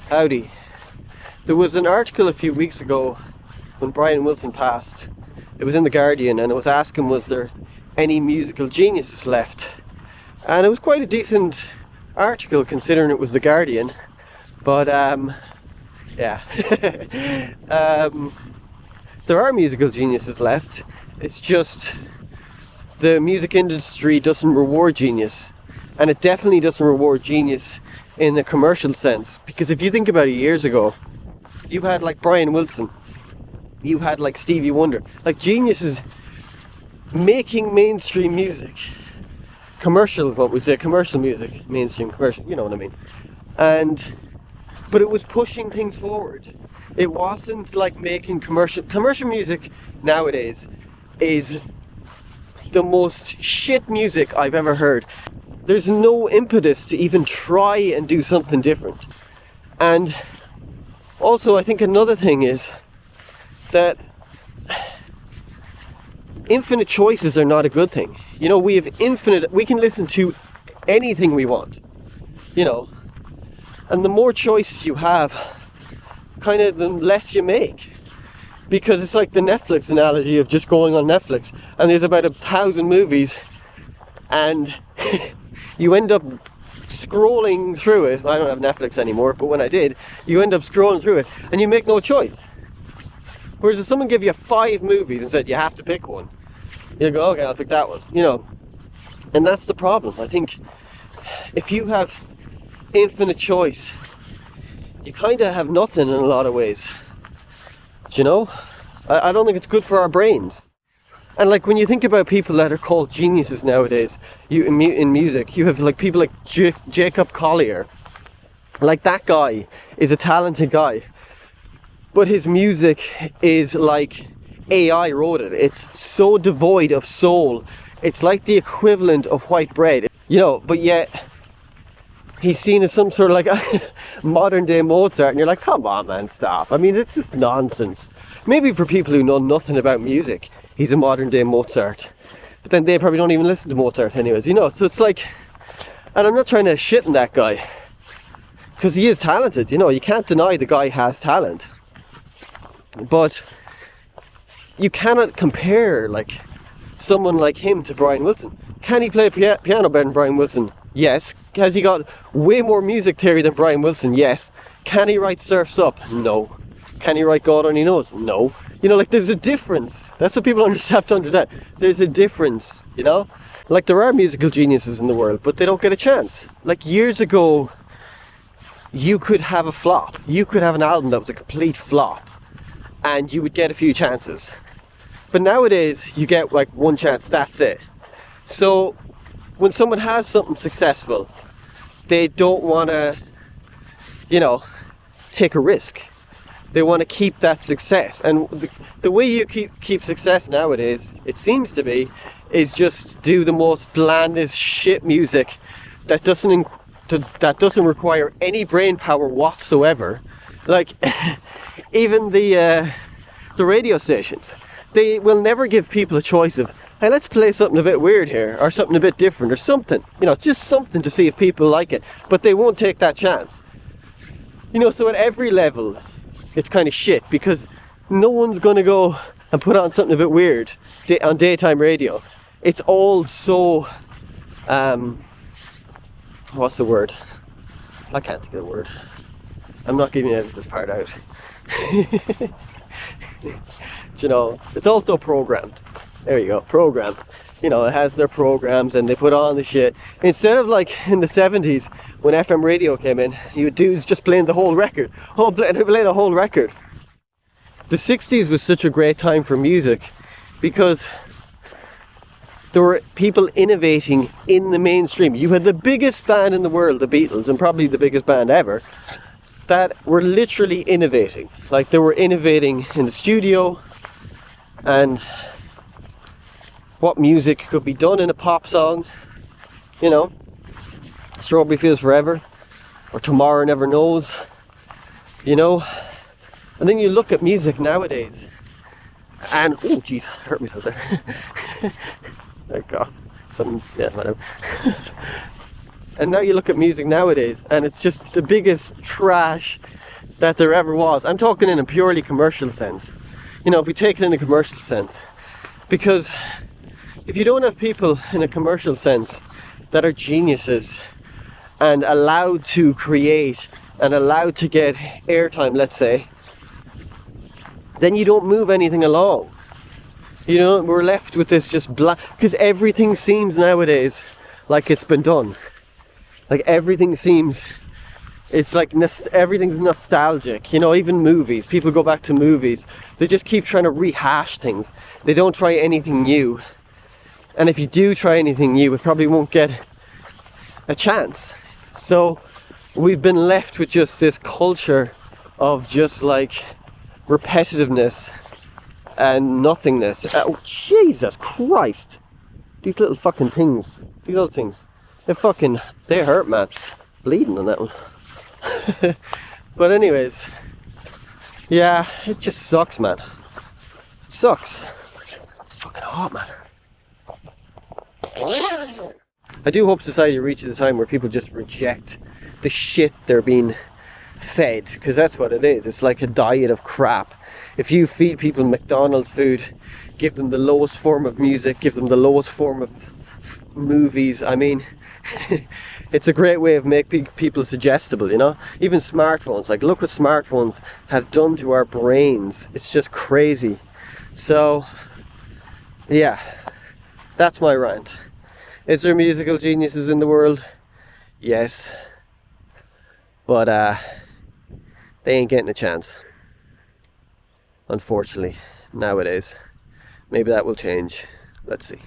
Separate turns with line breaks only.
Howdy. There was an article a few weeks ago when Brian Wilson passed. It was in The Guardian, and it was asking, was there any musical geniuses left? And it was quite a decent article considering it was The Guardian. But yeah. There are musical geniuses left. It's just the music industry doesn't reward genius. And it definitely doesn't reward genius in the commercial sense. Because if you think about it, years ago, you had like Brian Wilson, you had like Stevie Wonder, like geniuses making mainstream music. Commercial, what we say, commercial music, mainstream commercial, you know what I mean. But it was pushing things forward. It wasn't like making commercial music nowadays is the most shit music I've ever heard. There's no impetus to even try and do something different. And also I think another thing is that infinite choices are not a good thing. You know, we can listen to anything we want, you know, and the more choices you have, kind of the less you make. Because it's like the Netflix analogy of just going on Netflix and there's about 1,000 movies and you end up scrolling through it. I don't have Netflix anymore, but when I did, you end up scrolling through it and you make no choice. Whereas if someone gave you 5 movies and said you have to pick one, you'll go, okay, I'll pick that one, you know. And that's the problem. I think if you have infinite choice, you kind of have nothing in a lot of ways. You know? I don't think it's good for our brains. And like when you think about people that are called geniuses nowadays, in music, you have like people like Jacob Collier. Like that guy is a talented guy, but his music is like AI wrote it. It's so devoid of soul. It's like the equivalent of white bread, you know. But yet he's seen as some sort of like modern day Mozart, and you're like, come on, man, stop. I mean, it's just nonsense. Maybe for people who know nothing about music, he's a modern day Mozart, but then they probably don't even listen to Mozart anyways, you know. So it's like, and I'm not trying to shit on that guy, because he is talented, you know. You can't deny the guy has talent, but you cannot compare like someone like him to Brian Wilson. Can he play piano better than Brian Wilson? Yes. Has he got way more music theory than Brian Wilson? Yes. Can he write Surf's Up? No. Can he write God Only Knows? No. You know, like there's a difference. That's what people have to understand. There's a difference, you know? Like there are musical geniuses in the world, but they don't get a chance. Like years ago, you could have a flop. You could have an album that was a complete flop, and you would get a few chances. But nowadays, you get like one chance, that's it. So when someone has something successful, they don't want to, you know, take a risk. They want to keep that success. And the way you keep success nowadays, it seems to be, is just do the most blandest shit music that doesn't require any brain power whatsoever. Like even the radio stations, they will never give people a choice of, hey, let's play something a bit weird here, or something a bit different, or something, you know, just something to see if people like it. But they won't take that chance, you know. So at every level it's kind of shit, because no one's gonna go and put on something a bit weird on daytime radio. It's all so what's the word? I can't think of the word. I'm not giving this part out. You know, it's also programmed. There you go, programmed. You know, it has their programs and they put on the shit. Instead of like in the 70s when FM radio came in, you dudes just playing the whole record. They played a whole record. The 60s was such a great time for music because there were people innovating in the mainstream. You had the biggest band in the world, the Beatles, and probably the biggest band ever, that were literally innovating. Like they were innovating in the studio and what music could be done in a pop song, you know, Strawberry Fields Forever, or Tomorrow Never Knows, you know. And then you look at music nowadays, and oh jeez, hurt myself there. There you go. Something, yeah, whatever. And now you look at music nowadays and it's just the biggest trash that there ever was. I'm talking in a purely commercial sense. You know, if we take it in a commercial sense. Because if you don't have people in a commercial sense that are geniuses and allowed to create and allowed to get airtime, let's say, then you don't move anything along. You know, we're left with this just black, because everything seems nowadays like it's been done. Like everything seems, it's like everything's nostalgic. You know, even movies, people go back to movies, they just keep trying to rehash things. They don't try anything new. And if you do try anything new, it probably won't get a chance. So we've been left with just this culture of just like repetitiveness and nothingness. Oh, Jesus Christ. These little fucking things. These little things. They hurt, man. Bleeding on that one. But anyways. Yeah, it just sucks, man. It sucks. It's fucking hot, man. I do hope society reaches a time where people just reject the shit they're being fed. Because that's what it is. It's like a diet of crap. If you feed people McDonald's food, give them the lowest form of music, give them the lowest form of movies, I mean, it's a great way of making people suggestible, you know? Even smartphones, like look what smartphones have done to our brains. It's just crazy. So, yeah, that's my rant. Is there musical geniuses in the world? Yes. But, they ain't getting a chance. Unfortunately, nowadays. Maybe that will change. Let's see.